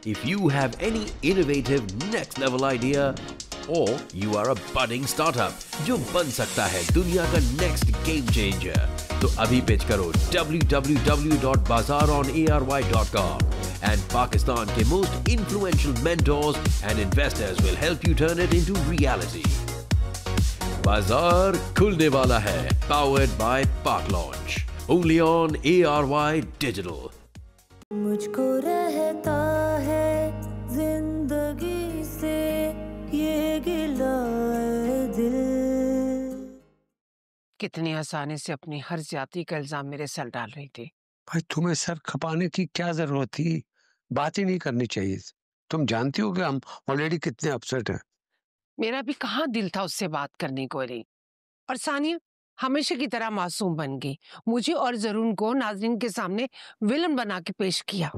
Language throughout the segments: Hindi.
If you have any innovative next level idea or you are a budding startup जो बन सकता है दुनिया का next game changer, तो अभी पिच करो www.bazaronary.com and Pakistan के most influential mentors and investors will help you turn it into reality. बाजार खुलने वाला है, powered by Pak Launch, only on ARY Digital. मुझको रहता है जिंदगी से ये गिला दिल। कितनी आसानी से अपनी हर ज्यादती का इल्जाम मेरे सर डाल रही थी। भाई तुम्हें सर खपाने की क्या जरूरत थी? बात ही नहीं करनी चाहिए। तुम जानती हो कि हम ऑलरेडी कितने अपसेट हैं। मेरा भी कहाँ दिल था उससे बात करने को रही। और सानिया हमेशा की तरह मासूम बन गई, मुझे और जरून को नाज़रीन के सामने विलन बना के पेश किया।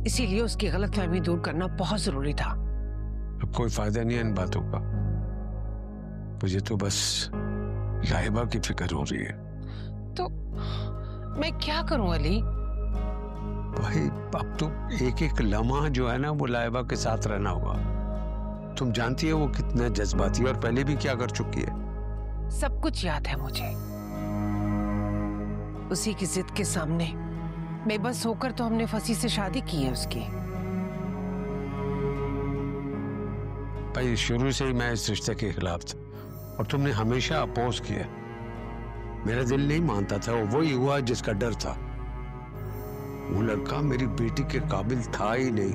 इसीलिए उसकी गलतफहमी दूर करना बहुत जरूरी था। अब कोई फायदा नहीं है इन बातों का। मुझे तो बस लाइबा की फिक्र हो रही है। तो मैं क्या करूं अली? भाई अब तो एक एक लम्हा जो है ना वो लाइबा के साथ रहना होगा। तुम जानती है वो कितना जज्बाती है और पहले भी क्या कर चुकी है। सब कुछ याद है मुझे। उसी की जिद के सामने बेबस होकर तो हमने फसी से शादी की है उसकी। भाई शुरू से ही मैं इस रिश्ते के खिलाफ था और तुमने हमेशा अपोज किया। मेरा दिल नहीं मानता था, वही हुआ जिसका डर था। वो लड़का मेरी बेटी के काबिल था ही नहीं,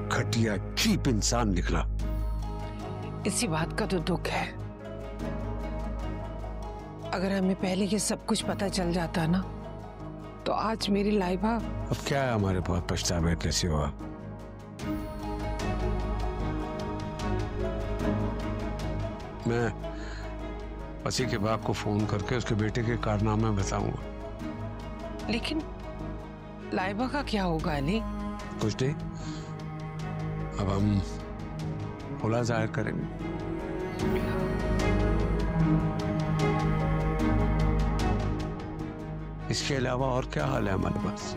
घटिया चीप इंसान निकला। इसी बात का तो दुख है। अगर हमें पहले ये सब कुछ पता चल जाता ना तो आज मेरी लाइबा। अब क्या है हमारे पास पछतावे कैसे हुआ। मैं पसी के बाप को फोन करके उसके बेटे के कारनामे बताऊंगा। लेकिन लाइबा का क्या होगा अली? कुछ नहीं, अब हम खुला जाहिर करेंगे। इसके अलावा और क्या हाल है हमारे पास?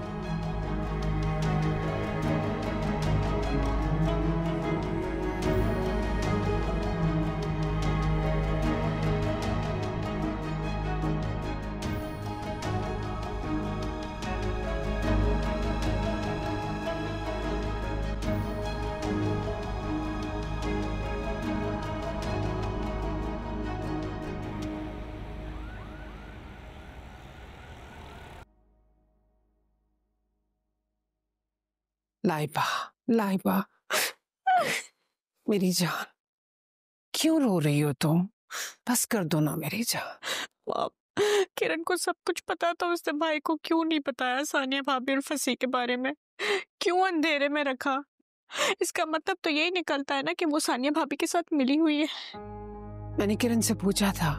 लाइबा, लाइबा मेरी जान, क्यों रो रही हो तुम? बस कर दो ना मेरी जान। किरण को सब कुछ पता था, उसने भाई को क्यों नहीं बताया सानिया भाभी और फसी के बारे में? क्यों अंधेरे में रखा? इसका मतलब तो यही निकलता है ना कि वो सानिया भाभी के साथ मिली हुई है। मैंने किरण से पूछा था,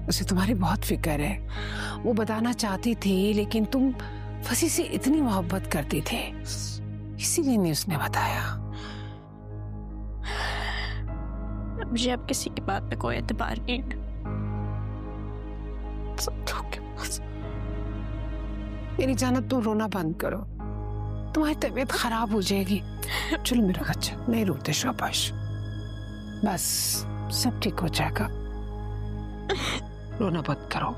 उसे तुम्हारी बहुत फिक्र है। वो बताना चाहती थी लेकिन तुम फसी से इतनी मोहब्बत करती थे, इसीलिए नहीं उसने बताया। मुझे अब किसी की बात पे कोई एतबार नहीं। मेरी जान तुम रोना बंद करो, तुम्हारी तबीयत खराब हो जाएगी। चलो मेरा बच्चा, नहीं रोते शाबाश, बस सब ठीक हो जाएगा। रोना बंद करो।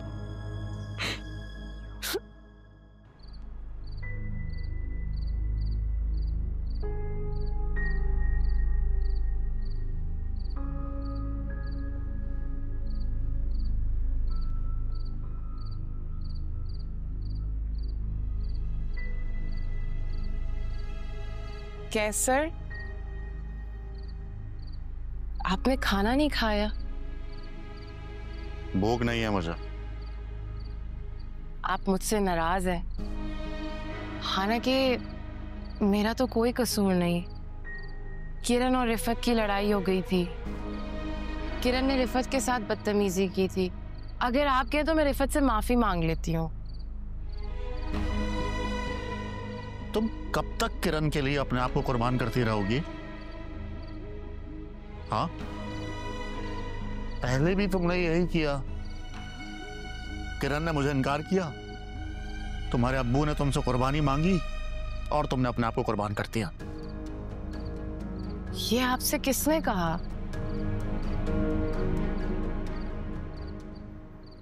कैसर, आपने खाना नहीं खाया? भूख नहीं है मुझे। आप मुझसे नाराज हैं? हालांकि मेरा तो कोई कसूर नहीं। किरण और रिफत की लड़ाई हो गई थी। किरण ने रिफत के साथ बदतमीजी की थी। अगर आप कहें तो मैं रिफत से माफी मांग लेती हूँ। तुम कब तक किरण के लिए अपने आप को कुर्बान करती रहोगी? हाँ, पहले भी तुमने यही किया। किरण ने मुझे इनकार किया, तुम्हारे अब्बू ने तुमसे कुर्बानी मांगी और तुमने अपने आप को कुर्बान कर दिया। ये आपसे किसने कहा?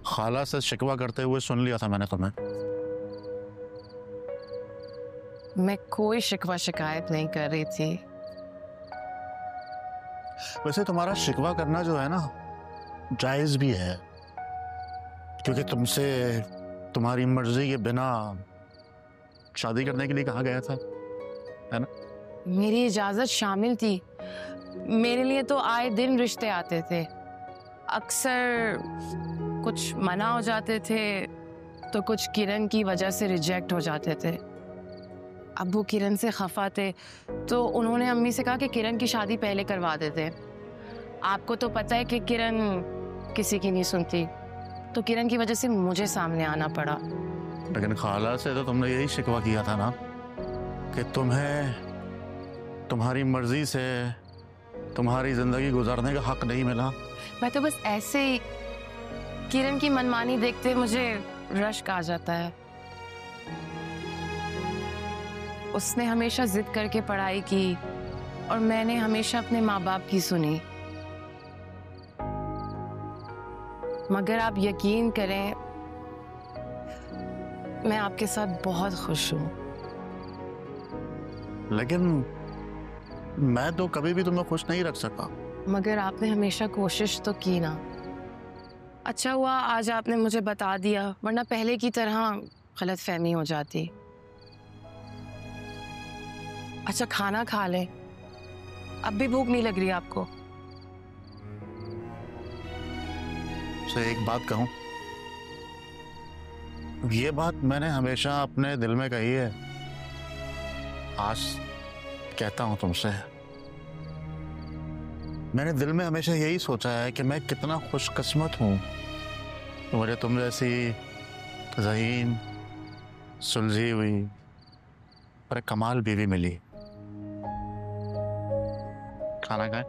खाला से शिकवा करते हुए सुन लिया था मैंने तुम्हें। मैं कोई शिकवा शिकायत नहीं कर रही थी। वैसे तुम्हारा शिकवा करना जो है ना, जायज भी है, क्योंकि तुमसे तुम्हारी मर्जी के बिना शादी करने के लिए कहा गया था, है ना? मेरी इजाजत शामिल थी। मेरे लिए तो आए दिन रिश्ते आते थे, अक्सर कुछ मना हो जाते थे तो कुछ किरण की वजह से रिजेक्ट हो जाते थे। अब्बू किरण से खफा थे तो उन्होंने अम्मी से कहा कि किरण की शादी पहले करवा देते। आपको तो पता है कि किरण किसी की नहीं सुनती, तो किरण की वजह से मुझे सामने आना पड़ा। लेकिन खाला से तो तुमने यही शिकवा किया था ना कि तुम्हें तुम्हारी मर्जी से तुम्हारी जिंदगी गुजारने का हक नहीं मिला। मैं तो बस ऐसे ही किरण की मनमानी देखते मुझे रश्क आ जाता है। उसने हमेशा जिद करके पढ़ाई की और मैंने हमेशा अपने माँ बाप की सुनी। मगर आप यकीन करें, मैं आपके साथ बहुत खुश हूं। लेकिन मैं तो कभी भी तुम्हें खुश नहीं रख सका। मगर आपने हमेशा कोशिश तो की ना। अच्छा हुआ आज आपने मुझे बता दिया, वरना पहले की तरह गलतफहमी हो जाती। अच्छा खाना खा लें, अब भी भूख नहीं लग रही आपको? से एक बात कहूं, ये बात मैंने हमेशा अपने दिल में कही है, आज कहता हूं तुमसे। मैंने दिल में हमेशा यही सोचा है कि मैं कितना खुशकिस्मत हूं, मुझे तुम जैसी ज़हीन, सुलझी हुई और एक कमाल बीवी मिली। खाना खाए?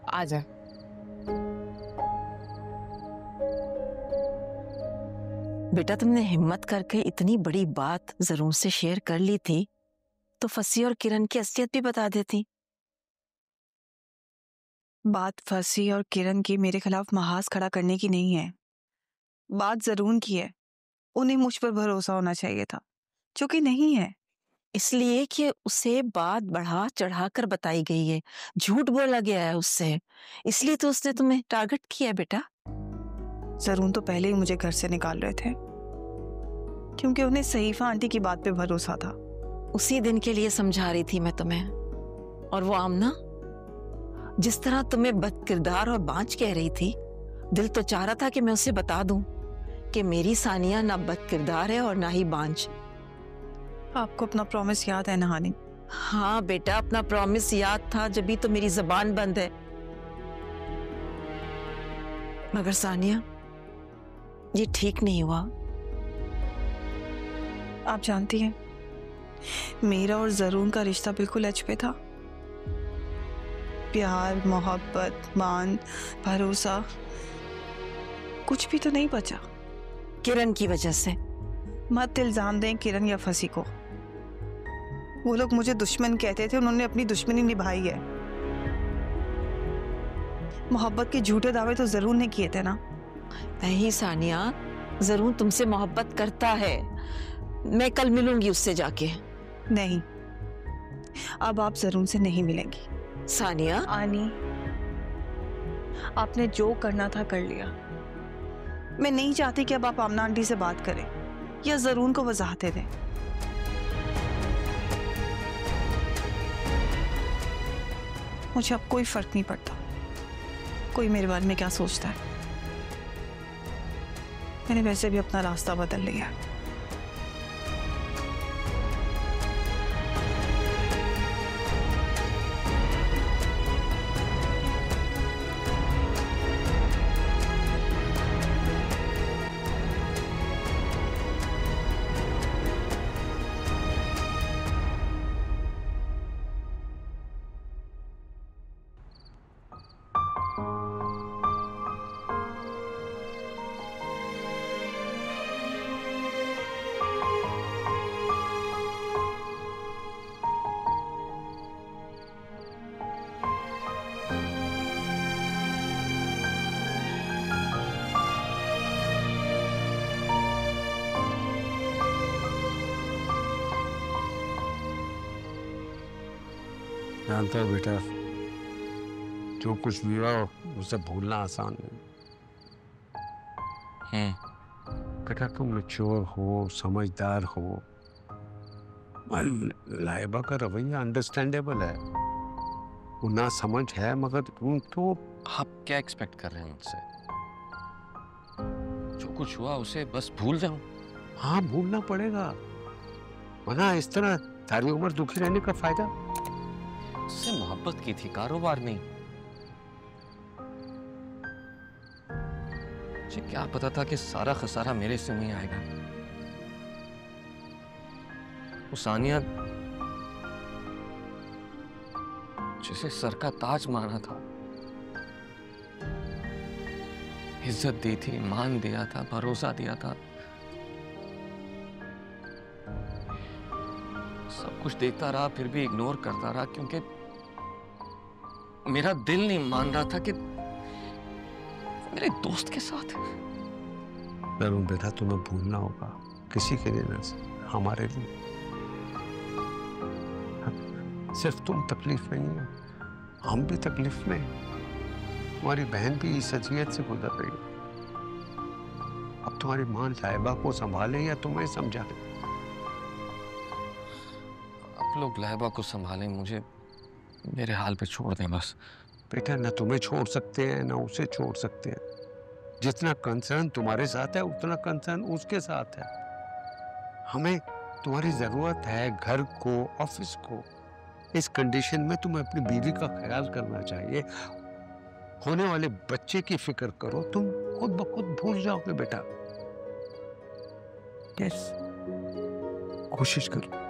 आ जा। बेटा तुमने हिम्मत करके इतनी बड़ी बात जरूर से शेयर कर ली थी तो फसी और किरण की असलियत भी बता देती। बात फसी और किरण की मेरे खिलाफ महाज खड़ा करने की नहीं है, बात जरूर की है। उन्हें मुझ पर भरोसा होना चाहिए था, जो कि नहीं है। इसलिए कि उसे बात बढ़ा चढ़ा कर बताई गई है, झूठ बोला गया है उससे, इसलिए तो उसने तुम्हें टारगेट किया बेटा। जरूर तो पहले ही मुझे घर से निकाल रहे थे, क्योंकि उन्हें सहीफा आंटी की बात पे भरोसा था। उसी दिन के लिए समझा रही थी मैं तुम्हें। और वो आमना जिस तरह तुम्हें बदकिरदार और बांझ कह रही थी, दिल तो चाह रहा था कि मैं उसे बता दूं कि मेरी सानिया ना बदकिरदार है और ना ही बांझ। आपको अपना प्रॉमिस याद है नहानी? हाँ बेटा, अपना प्रॉमिस याद था, जब भी तो मेरी जबान बंद है। मगर सानिया, ये ठीक नहीं हुआ। आप जानती हैं, मेरा और जरून का रिश्ता बिल्कुल एज पे था। प्यार, मोहब्बत, मान, भरोसा, कुछ भी तो नहीं बचा। किरण की वजह से। मत इल्जाम दें किरण या फसी को। वो लोग मुझे दुश्मन कहते थे, उन्होंने अपनी दुश्मनी निभाई है। मोहब्बत के झूठे दावे तो जरूर ने किए थे ना। नहीं सानिया, जरूर तुमसे मोहब्बत करता है। मैं कल मिलूंगी उससे जाके। नहीं, अब आप जरूर से नहीं मिलेंगी। सानिया। आनी, आपने जो करना था कर लिया। मैं नहीं चाहती कि अब आप आमना आंटी से बात करें या जरून को वजाहतें दें। मुझे अब कोई फर्क नहीं पड़ता कोई मेरे बारे में क्या सोचता है। मैंने वैसे भी अपना रास्ता बदल लिया। जानते हो बेटा, जो कुछ भी हुआ उसे भूलना आसान नहीं। बेटा तुम मैच्योर हो, समझदार हो। लाइबा का रवैया अंडरस्टैंडेबल है, वो ना समझ है, मगर तुम तो आप क्या एक्सपेक्ट कर रहे हैं मुझसे? जो कुछ हुआ उसे बस भूल जाऊं? हाँ भूलना पड़ेगा, वरना इस तरह सारी उम्र दुखी रहने का फायदा। उससे मोहब्बत की थी, कारोबार नहीं। मुझे क्या पता था कि सारा खसारा मेरे से नहीं आएगा। वो सानिया जिसे सर का ताज माना था, इज्जत दी थी, मान दिया था, भरोसा दिया था, सब कुछ देखता रहा, फिर भी इग्नोर करता रहा, क्योंकि मेरा दिल नहीं मान रहा था कि मेरे दोस्त के साथ है। वरुण बेटा तुम्हें भूलना होगा, किसी के लिए नहीं, हमारे लिए। सिर्फ तुम तकलीफ में नहीं हो, हम भी तकलीफ में। तुम्हारी बहन भी इस अजियत से गुजर रही है। अब तुम्हारी मां लाइबा को संभाले या तुम्हें समझाए? आप लोग लाइबा को संभालें, मुझे मेरे हाल पे छोड़ दें बस। बेटा न तुम्हें छोड़ सकते हैं, न उसे छोड़ सकते हैं। जितना कंसर्न तुम्हारे साथ है उतना कंसर्न उसके साथ है। हमें तुम्हारी जरूरत है, घर को, ऑफिस को। इस कंडीशन में तुम्हें अपनी बीवी का ख्याल करना चाहिए। होने वाले बच्चे की फिक्र करो, तुम खुद ब खुद भूल जाओगे बेटा। यस, कोशिश करो।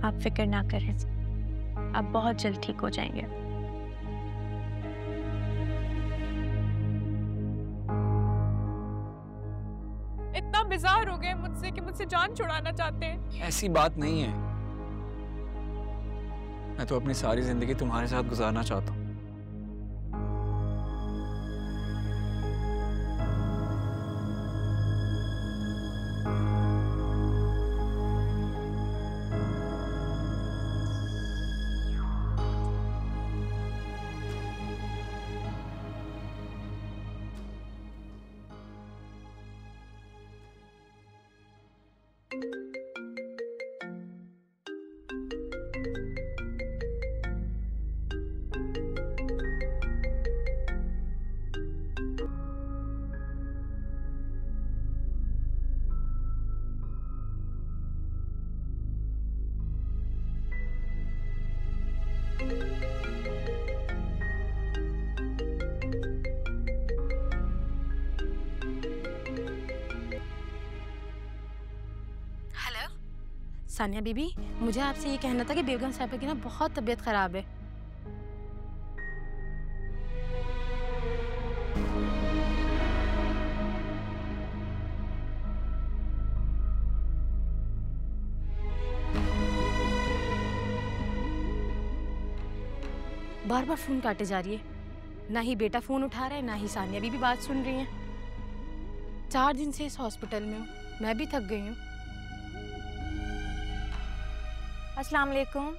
आप फिक्र ना करें, आप बहुत जल्द ठीक हो जाएंगे। इतना बिजार हो गए मुझसे कि मुझसे जान छुड़ाना चाहते हैं। ऐसी बात नहीं है, मैं तो अपनी सारी जिंदगी तुम्हारे साथ गुजारना चाहता हूँ। सानिया बीबी, मुझे आपसे ये कहना था कि बेगम साहिबा की ना बहुत तबीयत खराब है। बार बार फोन काटे जा रही है। ना ही बेटा फोन उठा रहा है, ना ही सानिया भी बात सुन रही है। 4 दिन से इस हॉस्पिटल में हूँ, मैं भी थक गई हूँ। अस्सलाम वालेकुम।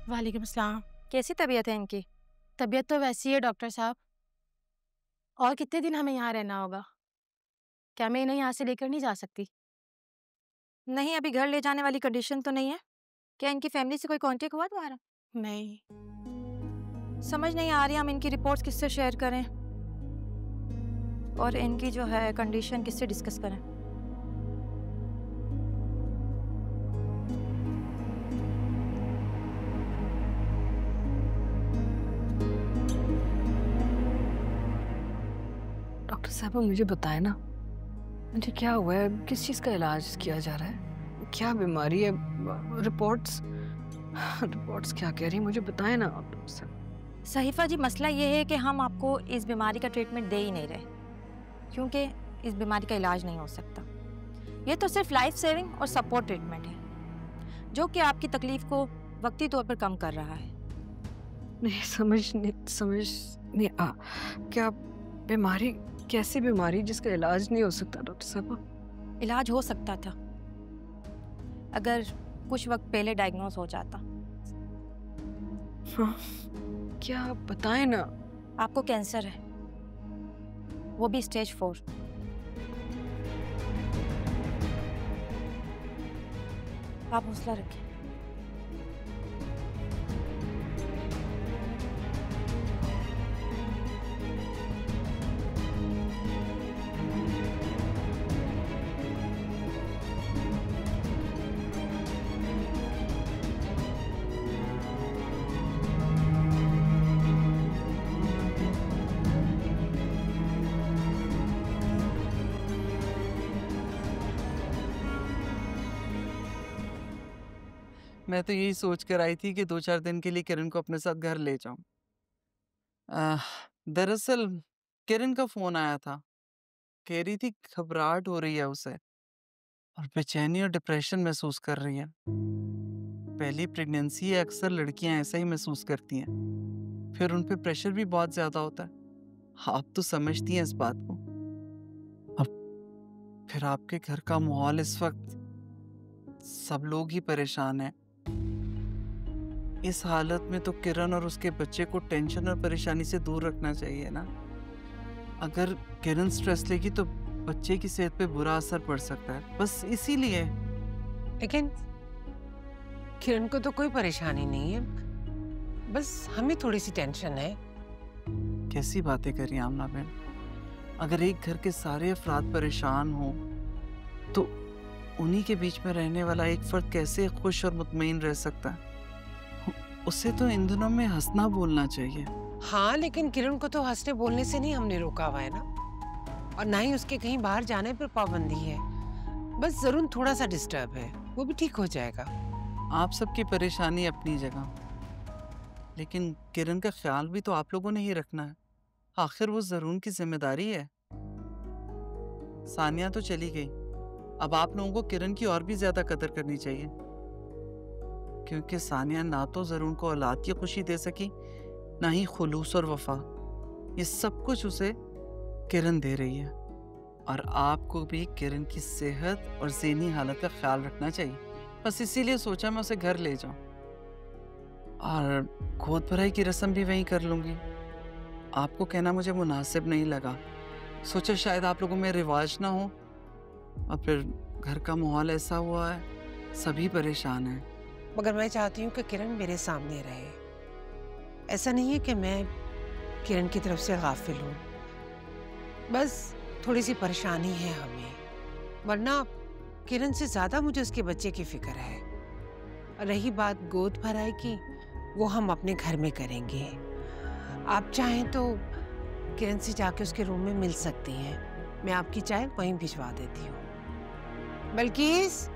वालेकुम अस्सलाम। कैसी तबीयत है इनकी? तबीयत तो वैसी है डॉक्टर साहब। और कितने दिन हमें यहाँ रहना होगा? क्या मैं इन्हें यहाँ से लेकर नहीं जा सकती? नहीं, अभी घर ले जाने वाली कंडीशन तो नहीं है। क्या इनकी फैमिली से कोई कांटेक्ट हुआ तुम्हारा? नहीं। समझ नहीं आ रही हम इनकी रिपोर्ट्स किससे शेयर करें और इनकी जो है कंडीशन किससे डिस्कस करें। डॉक्टर साहब मुझे बताए ना, मुझे क्या हुआ है, किस चीज़ का इलाज किया जा रहा है, क्या बीमारी है? रिपोर्ट्स क्या कह रही है, मुझे बताए ना आप डॉक्टर साहब। सहीफा जी, मसला ये है कि हम आपको इस बीमारी का ट्रीटमेंट दे ही नहीं रहे, क्योंकि इस बीमारी का इलाज नहीं हो सकता। ये तो सिर्फ लाइफ सेविंग और सपोर्ट ट्रीटमेंट है, जो कि आपकी तकलीफ को वक्ती तौर पर कम कर रहा है। नहीं समझ नहीं आ, क्या बीमारी, कैसी बीमारी जिसका इलाज नहीं हो सकता डॉक्टर साहब? इलाज हो सकता था अगर कुछ वक्त पहले डायग्नोज हो जाता। हाँ, क्या बताएं ना। आपको कैंसर है, वो भी स्टेज 4। आप हौसला रखें। मैं तो यही सोच कर आई थी कि 2-4 दिन के लिए किरण को अपने साथ घर ले जाऊं। दरअसल किरण का फोन आया था, कह रही थी घबराहट हो रही है उसे और बेचैनी और डिप्रेशन महसूस कर रही है। पहली प्रेगनेंसी है, अक्सर लड़कियां ऐसा ही महसूस करती हैं, फिर उन पे प्रेशर भी बहुत ज्यादा होता है। आप तो समझती हैं इस बात को। अब फिर आपके घर का माहौल इस वक्त सब लोग ही परेशान हैं। इस हालत में तो किरण और उसके बच्चे को टेंशन और परेशानी से दूर रखना चाहिए ना। अगर किरण स्ट्रेस लेगी तो बच्चे की सेहत पे बुरा असर पड़ सकता है, बस इसीलिए। लेकिन किरण को तो कोई परेशानी नहीं है, बस हमें थोड़ी सी टेंशन है। कैसी बातें करी आमना बहन? अगर एक घर के सारे अफराद परेशान हो तो उन्हीं के बीच में रहने वाला एक फर्द कैसे खुश और मुतमईन रह सकता है? उसे तो इन दिनों में हंसना बोलना चाहिए। हाँ, लेकिन किरण को तो हंसने बोलने से नहीं हमने रोका हुआ है ना, और ना ही उसके कहीं बाहर जाने पर पाबंदी है। बस जरूर थोड़ा सा डिस्टर्ब है, वो भी ठीक हो जाएगा। आप सबकी परेशानी अपनी जगह, लेकिन किरण का ख्याल भी तो आप लोगों ने ही रखना है। आखिर वो जरून की जिम्मेदारी है। सानिया तो चली गई, अब आप लोगों को किरण की और भी ज्यादा कदर करनी चाहिए, क्योंकि सानिया ना तो जरून को औलाद की खुशी दे सकी, ना ही खुलूस और वफा। ये सब कुछ उसे किरण दे रही है, और आपको भी किरण की सेहत और ज़हनी हालत का ख्याल रखना चाहिए। बस इसीलिए सोचा मैं उसे घर ले जाऊं और गोद भराई की रस्म भी वहीं कर लूंगी। आपको कहना मुझे मुनासिब नहीं लगा, सोचा शायद आप लोगों में रिवाज ना हो, और फिर घर का माहौल ऐसा हुआ है, सभी परेशान हैं। मगर मैं चाहती हूँ कि किरण मेरे सामने रहे। ऐसा नहीं है कि मैं किरण की तरफ से गाफिल हूँ, बस थोड़ी सी परेशानी है हमें, वरना किरण से ज्यादा मुझे उसके बच्चे की फिक्र है। रही बात गोद भराई की, वो हम अपने घर में करेंगे। आप चाहें तो किरण से जाके उसके रूम में मिल सकती हैं। मैं आपकी चाय वहीं भिजवा देती हूँ। बल्किस,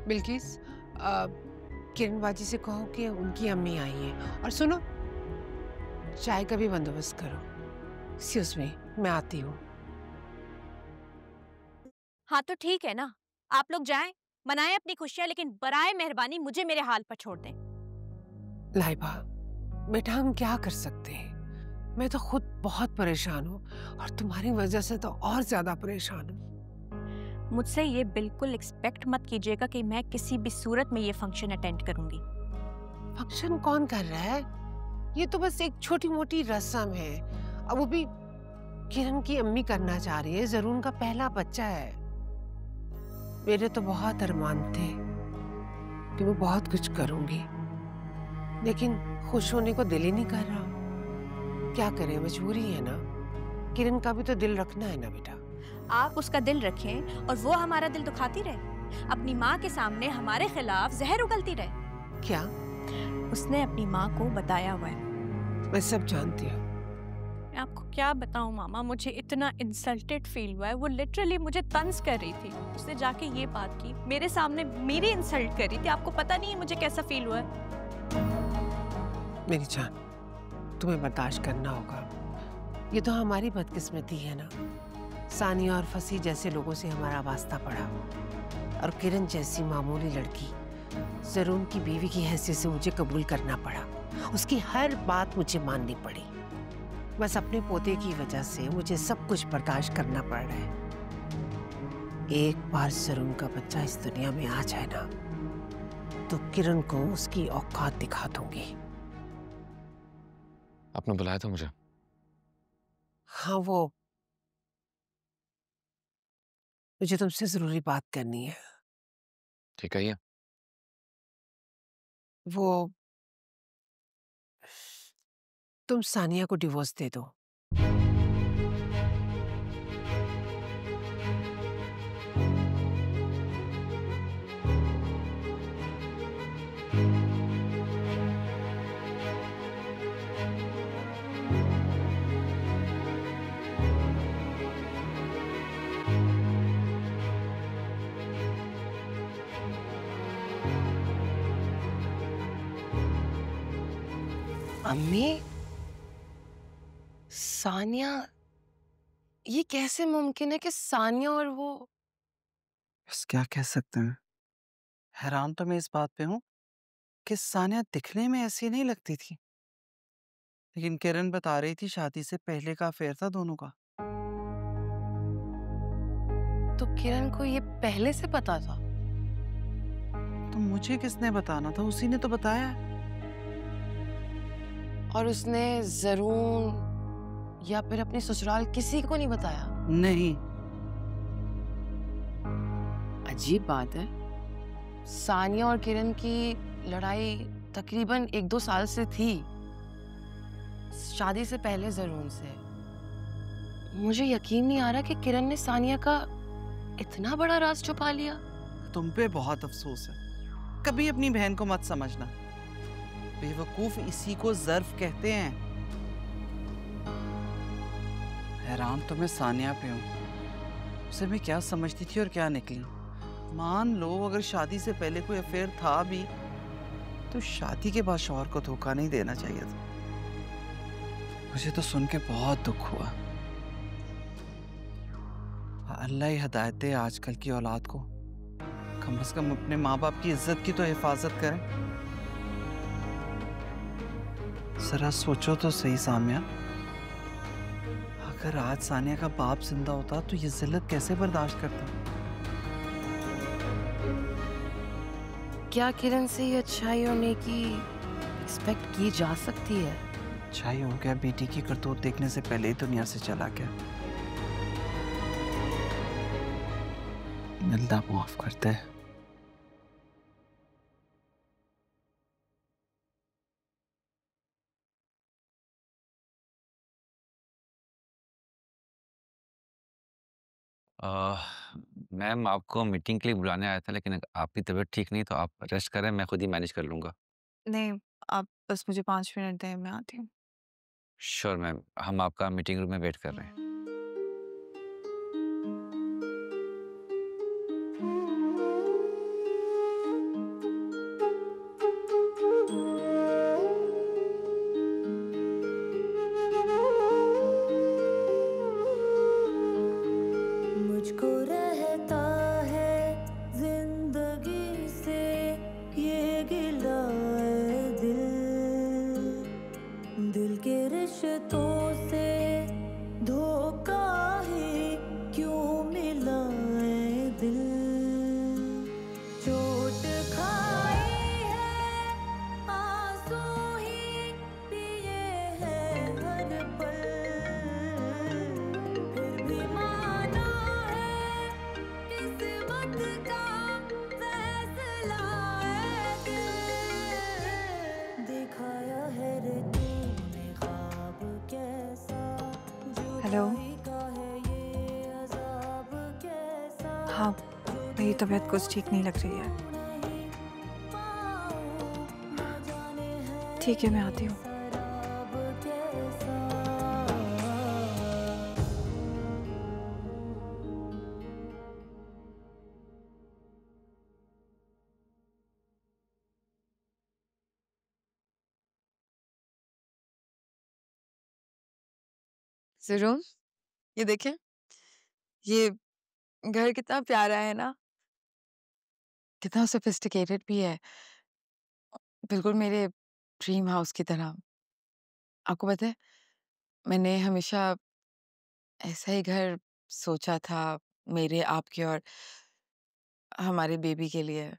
बिल्किस, किरण बाजी से कहो कि उनकी अम्मी आई है, और सुनो, चाय का भी बंदोबस्त करो। एक्सक्यूज मी, मैं आती हूँ। हाँ तो ठीक है ना, आप लोग जाएं, मनाएं अपनी खुशियां, लेकिन बराए मेहरबानी मुझे मेरे हाल पर छोड़ दें। लाइबा, बेटा हम क्या कर सकते हैं? मैं तो खुद बहुत परेशान हूँ और तुम्हारी वजह से तो और ज्यादा परेशान हूँ। मुझसे ये बिल्कुल एक्सपेक्ट मत कीजिएगा कि मैं किसी भी सूरत में ये फंक्शन अटेंड करूंगी। फंक्शन कौन कर रहा है? ये तो बस एक छोटी मोटी रस्म है। अब वो भी किरण की अम्मी करना चाह रही है। जरून का पहला बच्चा है। मेरे तो बहुत अरमान थे कि मैं बहुत कुछ करूंगी, लेकिन खुश होने को दिल ही नहीं कर रहा। क्या करें, मजबूरी है ना। किरण का भी तो दिल रखना है ना बेटा। आप उसका दिल रखें और वो हमारा दिल दुखाती रहे, अपनी माँ के सामने हमारे खिलाफ जहर उगलती रहे। क्या? उसने अपनी माँ को बताया हुआ है। मैं सब जानती हूँ। मैं आपको क्या बताऊं मामा, मुझे इतना इंसल्टेड फील हुआ है। वो लिटरली मुझे तंज कर रही थी। उसने जाके ये बात की, मेरे सामने मेरी इंसल्ट कर रही थी। आपको पता नहीं है मुझे कैसा फील हुआ है। मेरी जान, तुम्हें बर्दाश्त करना होगा। ये तो हमारी बदकिस्मती है ना। सानिया और फसी जैसे लोगों से हमारा वास्ता पड़ा, और किरण जैसी मामूली लड़की जरून की बीवी की हैसियत से मुझे कबूल करना पड़ा। उसकी हर बात मुझे माननी पड़ी। बस अपने पोते की वजह से मुझे सब कुछ बर्दाश्त करना पड़ रहा है। एक बार जरून का बच्चा इस दुनिया में आ जाए ना, तो किरण को उसकी औकात दिखा दूंगी। आपने बुलाया था मुझे? हाँ, वो मुझे तुमसे जरूरी बात करनी है। ठीक है। ये वो तुम सानिया को डिवोर्स दे दो। अम्मी, सानिया, ये कैसे मुमकिन है कि सानिया और वो? बस क्या कह सकते हैं। हैरान तो मैं इस बात पे हूँ कि सानिया दिखने में ऐसी नहीं लगती थी, लेकिन किरण बता रही थी शादी से पहले का अफेयर था दोनों का। तो किरण को ये पहले से पता था? तो मुझे किसने बताना था? उसी ने तो बताया है। और उसने जरून या फिर अपने ससुराल किसी को नहीं बताया? नहीं। अजीब बात है। सानिया और किरण की लड़ाई तकरीबन 1-2 साल से थी, शादी से पहले जरून से। मुझे यकीन नहीं आ रहा कि किरण ने सानिया का इतना बड़ा राज छुपा लिया। तुम पे बहुत अफसोस है। कभी अपनी बहन को मत समझना। बेवकूफ इसी को ज़र्फ कहते हैं। हैरान तो मैं सानिया पे हूँ। उसे मैं क्या समझती थी और क्या निकली। मान लो अगर शादी से पहले कोई अफेयर था भी, तो शादी के बाद शौहर को धोखा नहीं देना चाहिए था। मुझे तो सुन के बहुत दुख हुआ। अल्लाह ही हिदायत दे आजकल की औलाद को। कम से कम अपने माँ बाप की इज्जत की तो हिफाजत करें। जरा सोचो तो सही सामिया, अगर आज सानिया का बाप जिंदा होता तो ये जिल्लत कैसे बर्दाश्त करता? क्या किरण से ये अच्छाई और नेकी एक्सपेक्ट की जा सकती है? अच्छाई हो गया, बेटी की करतूत देखने से पहले ही दुनिया से चला गया। मिलना माफ करते हैं। मैम, आपको मीटिंग के लिए बुलाने आया था, लेकिन आपकी तबीयत ठीक नहीं तो आप रेस्ट करें, मैं खुद ही मैनेज कर लूँगा। नहीं, आप बस मुझे 5 मिनट दें, मैं आती हूँ। श्योर मैम, हम आपका मीटिंग रूम में वेट कर रहे हैं। मुझको रहता है जिंदगी हेलो। हाँ, मेरी तबीयत कुछ ठीक नहीं लग रही है। ठीक है, मैं आती हूँ। ज़रूर, ये देखें, ये घर कितना प्यारा है ना, कितना सोफिस्टिकेटेड भी है, बिल्कुल मेरे ड्रीम हाउस की तरह। आपको पता है, मैंने हमेशा ऐसा ही घर सोचा था मेरे, आपके और हमारे बेबी के लिए।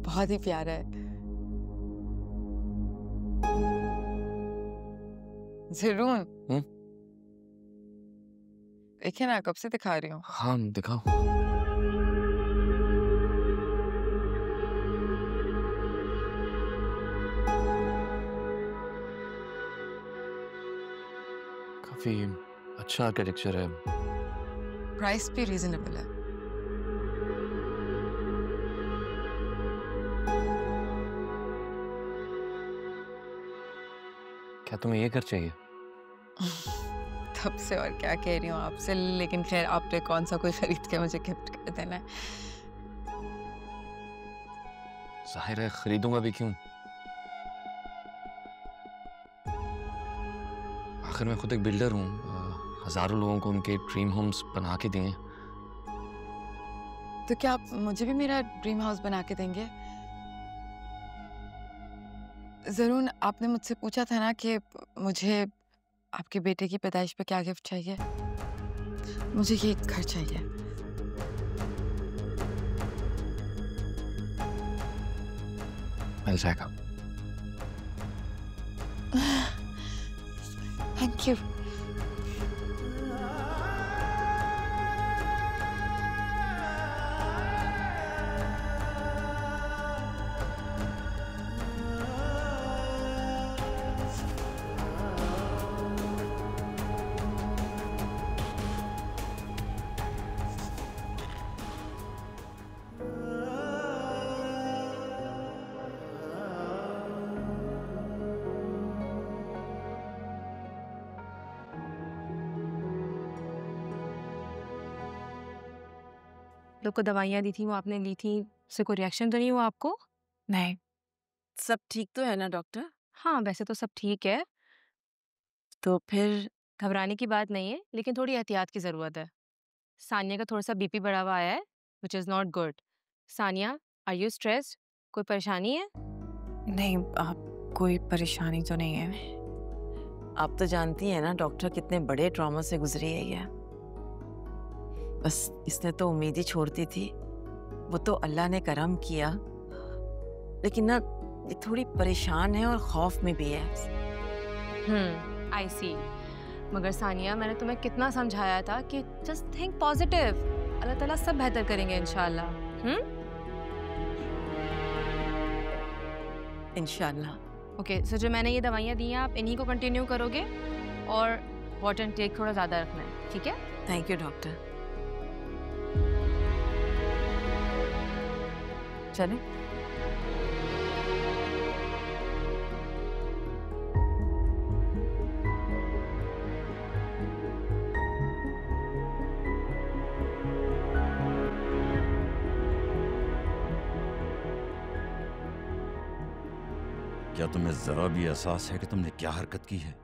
बहुत ही प्यारा है। ज़रूर। देखिए ना, कब से दिखा रही हूँ। हाँ, दिखाओ। काफी अच्छा आर्किटेक्चर है। प्राइस भी रीजनेबल है। क्या तुम्हें ये घर चाहिए? तब से और क्या कह रही हूँ आपसे, लेकिन खैर आपने कौन सा कोई खरीद के मुझे गिफ्ट कर देना है। जाहिर है खरीदूंगा भी क्यों, आखिर मैं खुद एक बिल्डर हूँ। हजारों लोगों को उनके ड्रीम होम्स बना के दिए। तो क्या आप मुझे भी मेरा ड्रीम हाउस बना के देंगे? जरूर। आपने मुझसे पूछा था ना कि मुझे आपके बेटे की पैदाइश पे क्या गिफ्ट चाहिए। मुझे ये घर चाहिए। मिल जाएगा। Thank you. लोग को दवाइयाँ दी थी, वो आपने ली थी, उससे कोई रिएक्शन तो नहीं हुआ आपको? नहीं। सब ठीक तो है ना डॉक्टर? हाँ, वैसे तो सब ठीक है। तो फिर घबराने की बात नहीं है, लेकिन थोड़ी एहतियात की ज़रूरत है। सानिया का थोड़ा सा बीपी बढ़ा हुआ आया है, which is not good. Sania, are you stressed? कोई परेशानी है? नहीं, कोई परेशानी तो नहीं है। आप तो जानती हैं ना डॉक्टर कितने बड़े ट्रॉमा से गुजरी है ये। बस इसने तो उम्मीद ही छोड़ दी थी। वो तो अल्लाह ने करम किया, लेकिन ना ये थोड़ी परेशान है और खौफ में भी है। आई सी। मगर सानिया, मैंने तुम्हें कितना समझाया था कि जस्ट थिंक पॉजिटिव, अल्लाह ताला सब बेहतर करेंगे इंशाल्लाह। इंशाल्लाह। ओके, सो जो मैंने ये दवाइयाँ दी हैं, आप इन्हीं को कंटिन्यू करोगे और वाटर इनटेक थोड़ा ज़्यादा रखना है, ठीक है? Thank you doctor. चलें? क्या तुम्हें जरा भी एहसास है कि तुमने क्या हरकत की है?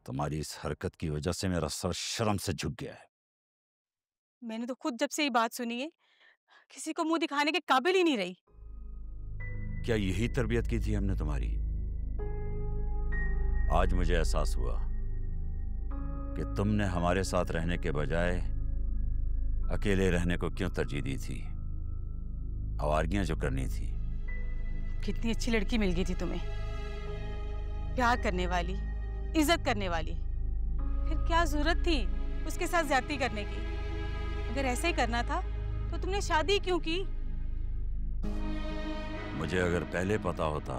तुम्हारी इस हरकत की वजह से मेरा सर शर्म से झुक गया है। मैंने तो खुद जब से ये बात सुनी है, किसी को मुंह दिखाने के काबिल ही नहीं रही। क्या यही तरबियत की थी हमने तुम्हारी? आज मुझे एहसास हुआ कि तुमने हमारे साथ रहने के बजाय अकेले रहने को क्यों तरजीह दी थी, आवारगियां जो करनी थी। कितनी अच्छी लड़की मिल गई थी तुम्हें, प्यार करने वाली, इज्जत करने वाली। फिर क्या जरूरत थी उसके साथ ज्यादती करने की? अगर ऐसे ही करना था तो तुमने शादी क्यों की? मुझे अगर पहले पता होता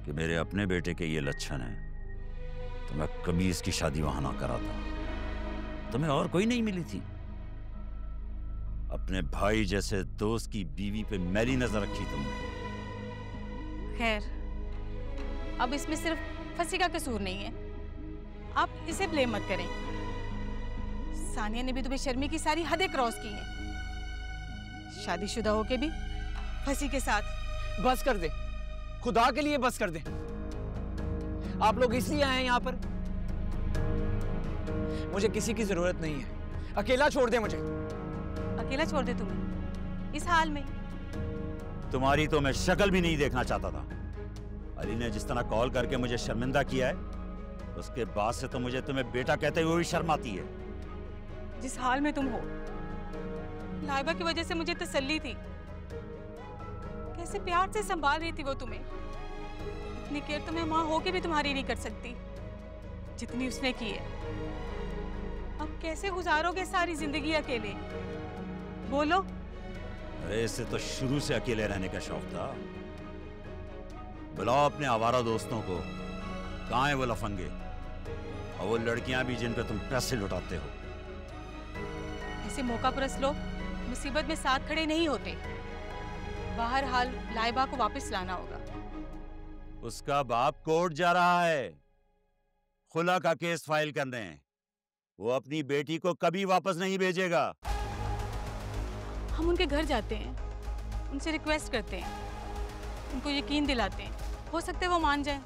कि मेरे अपने बेटे के ये लक्षण हैं तो मैं कभी इसकी शादी वहां ना कराता। तुम्हें और कोई नहीं मिली थी? अपने भाई जैसे दोस्त की बीवी पे मैली नजर रखी तुमने। खैर, अब इसमें सिर्फ फंसी का कसूर नहीं है, आप इसे ब्लेम मत करें। सानिया ने भी तो बेशर्मी की सारी हदें क्रॉस की हैं। शादीशुदा होके भी फंसी के साथ। बस कर दे, खुदा के लिए बस कर दे। आप लोग इसलिए आए हैं यहाँ पर? मुझे किसी की जरूरत नहीं है, अकेला छोड़ दे मुझे। अकेला छोड़ दे तुम्हें इस हाल में? तुम्हारी तो मैं शक्ल भी नहीं देखना चाहता था। अली ने जिस तरह कॉल करके मुझे शर्मिंदा किया है, उसके बाद से तो मुझे तुम्हें बेटा कहते हुए भी शर्म आती है। जिस हाल में तुम हो, लाइबा की वजह से मुझे तसल्ली थी। कैसे प्यार से संभाल रही थी वो तुम्हें। इतनी केयर तो मैं माँ होके भी तुम्हारी नहीं कर सकती जितनी उसने की है। अब कैसे गुजारोगे सारी जिंदगी अकेले? बोलो। अरे इसे तो शुरू से अकेले रहने का शौक था। बुलाओ अपने आवारा दोस्तों को। कहाँ है वो लफंगे और वो लड़कियां भी जिन पे तुम पैसे लुटाते हो? ऐसे मौका परस्त लोग मुसीबत में साथ खड़े नहीं होते। बाहर हाल लाइबा को वापस लाना होगा। उसका बाप कोर्ट जा रहा है खुला का केस फाइल करने। वो अपनी बेटी को कभी वापस नहीं भेजेगा। हम उनके घर जाते हैं, उनसे रिक्वेस्ट करते हैं, उनको यकीन दिलाते हैं, हो सकता है वो मान जाए।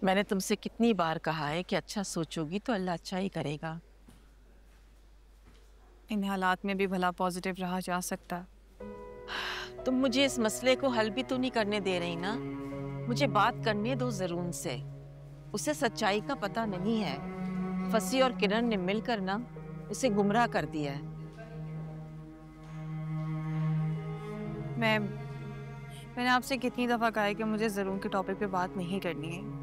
मैंने तुमसे कितनी बार कहा है कि अच्छा सोचोगी तो अल्लाह अच्छा ही करेगा। इन हालात में भी भला पॉजिटिव रहा जा सकता। तुम मुझे इस मसले को हल भी तो नहीं करने दे रही ना। मुझे बात करने दो जरून से। उसे सच्चाई का पता नहीं है। फसी और किरण ने मिलकर ना उसे गुमराह कर दिया है। मैंने आपसे कितनी दफा कहा है कि मुझे जरून के टॉपिक पे बात नहीं करनी है।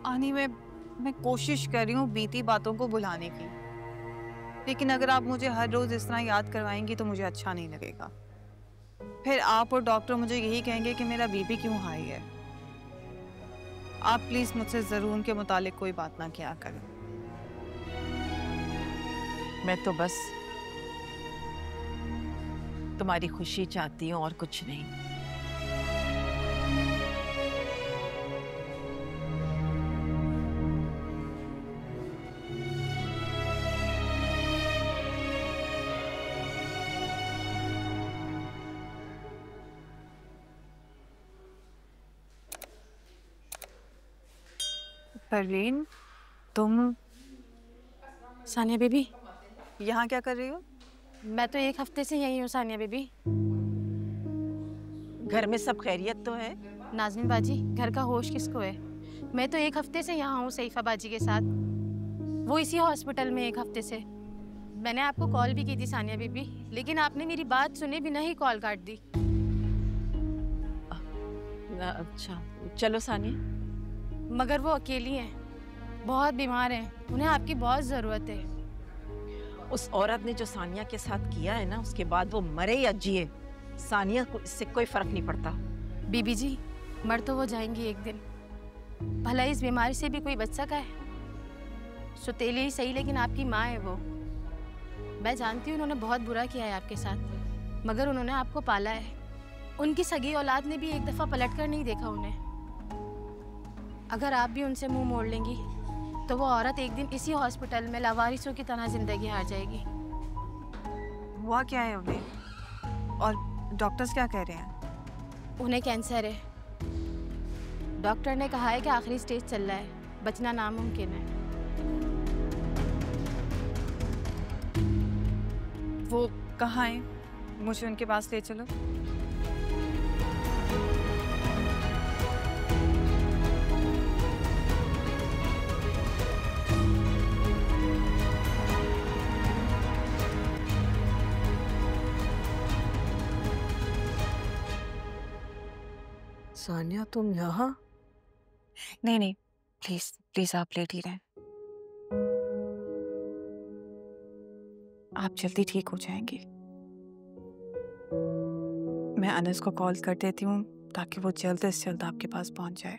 आनी मैं कोशिश कर रही हूँ बीती बातों को भुलाने की, लेकिन अगर आप मुझे हर रोज इस तरह याद करवाएंगी तो मुझे अच्छा नहीं लगेगा। फिर आप और डॉक्टर मुझे यही कहेंगे कि मेरा बीपी क्यों हाई है। आप प्लीज मुझसे जरूर के मुतालिक कोई बात ना किया करें। मैं तो बस तुम्हारी खुशी चाहती हूँ और कुछ नहीं। परवीन, तुम सानिया बेबी यहाँ क्या कर रही हो? मैं तो एक हफ्ते से यही हूँ सानिया बेबी। घर में सब खैरियत तो है? नाज़नीन बाजी, घर का होश किसको है? मैं तो एक हफ्ते से यहाँ हूँ सईफा बाजी के साथ, वो इसी हॉस्पिटल में एक हफ्ते से। मैंने आपको कॉल भी की थी सानिया बेबी, लेकिन आपने मेरी बात सुने बिना ही कॉल काट दी। अच्छा चलो सानिया। मगर वो अकेली हैं, बहुत बीमार हैं, उन्हें आपकी बहुत ज़रूरत है। उस औरत ने जो सानिया के साथ किया है ना, उसके बाद वो मरे या जिए, सानिया को इससे कोई फर्क नहीं पड़ता। बीबी जी, मर तो वो जाएंगी एक दिन, भला इस बीमारी से भी कोई बच सका है? सुतेली ही सही, लेकिन आपकी माँ है वो। मैं जानती हूँ उन्होंने बहुत बुरा किया है आपके साथ, मगर उन्होंने आपको पाला है। उनकी सगी औलाद ने भी एक दफ़ा पलट कर नहीं देखा उन्हें। अगर आप भी उनसे मुंह मोड़ लेंगी तो वो औरत एक दिन इसी हॉस्पिटल में लावारिसों की तरह जिंदगी हार जाएगी। हुआ क्या है उन्हें और डॉक्टर्स क्या कह रहे हैं? उन्हें कैंसर है। डॉक्टर ने कहा है कि आखिरी स्टेज चल रहा है, बचना नामुमकिन है। वो कहाँ है? मुझे उनके पास ले चलो। सानिया तुम यहाँ? नहीं नहीं, प्लीज प्लीज आप लेट ही रहें। आप जल्दी ठीक हो जाएंगे। मैं अनस को कॉल कर देती हूँ ताकि वो जल्द से जल्द आपके पास पहुंच जाए।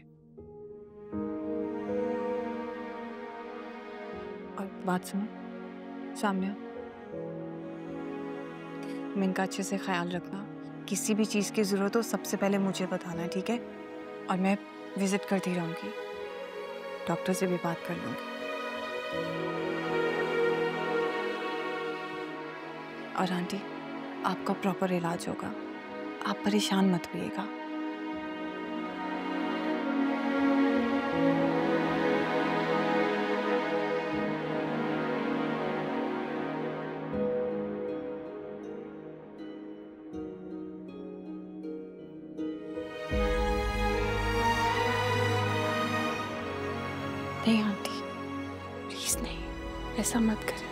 और बात सुनो साम्या, तुम इनका अच्छे से ख्याल रखना। किसी भी चीज़ की ज़रूरत हो सबसे पहले मुझे बताना, ठीक है? और मैं विजिट करती रहूँगी, डॉक्टर से भी बात कर लूँगी। और आंटी, आपका प्रॉपर इलाज होगा, आप परेशान मत होइएगा। नहीं आंटी, प्लीज नहीं, ऐसा मत करें।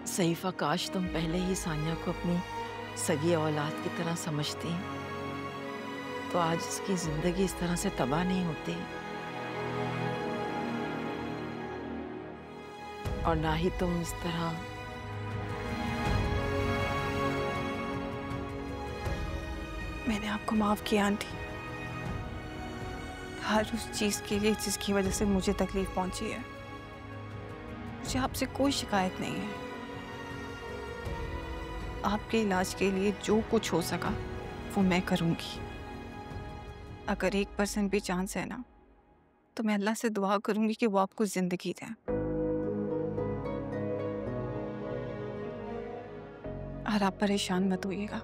सईफा, काश तुम पहले ही सानिया को अपनी सगी औलाद की तरह समझती, तो आज इसकी जिंदगी इस तरह से तबाह नहीं होती, और ना ही तुम इस तरह मैंने आपको माफ किया आंटी, हर उस चीज के लिए जिसकी वजह से मुझे तकलीफ पहुंची है। मुझे आपसे कोई शिकायत नहीं है। आपके इलाज के लिए जो कुछ हो सका वो मैं करूंगी। अगर 1% भी चांस है ना, तो मैं अल्लाह से दुआ करूंगी कि वो आपको जिंदगी दें। और आप परेशान मत होइएगा,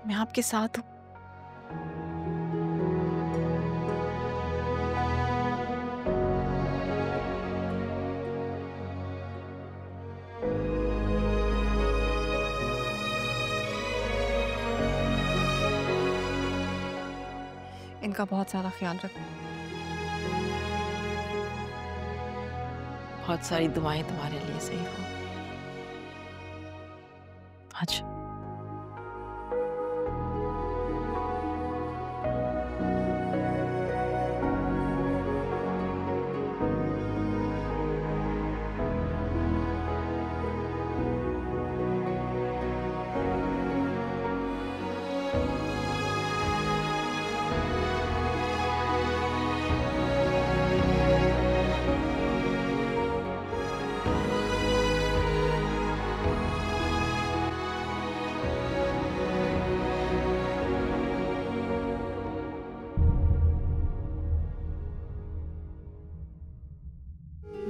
मैं आपके साथ हूं। इनका बहुत सारा ख्याल रखना। बहुत सारी दुआएं तुम्हारे लिए सही हो। अच्छा,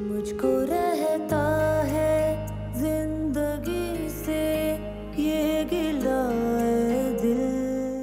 मुझको रहता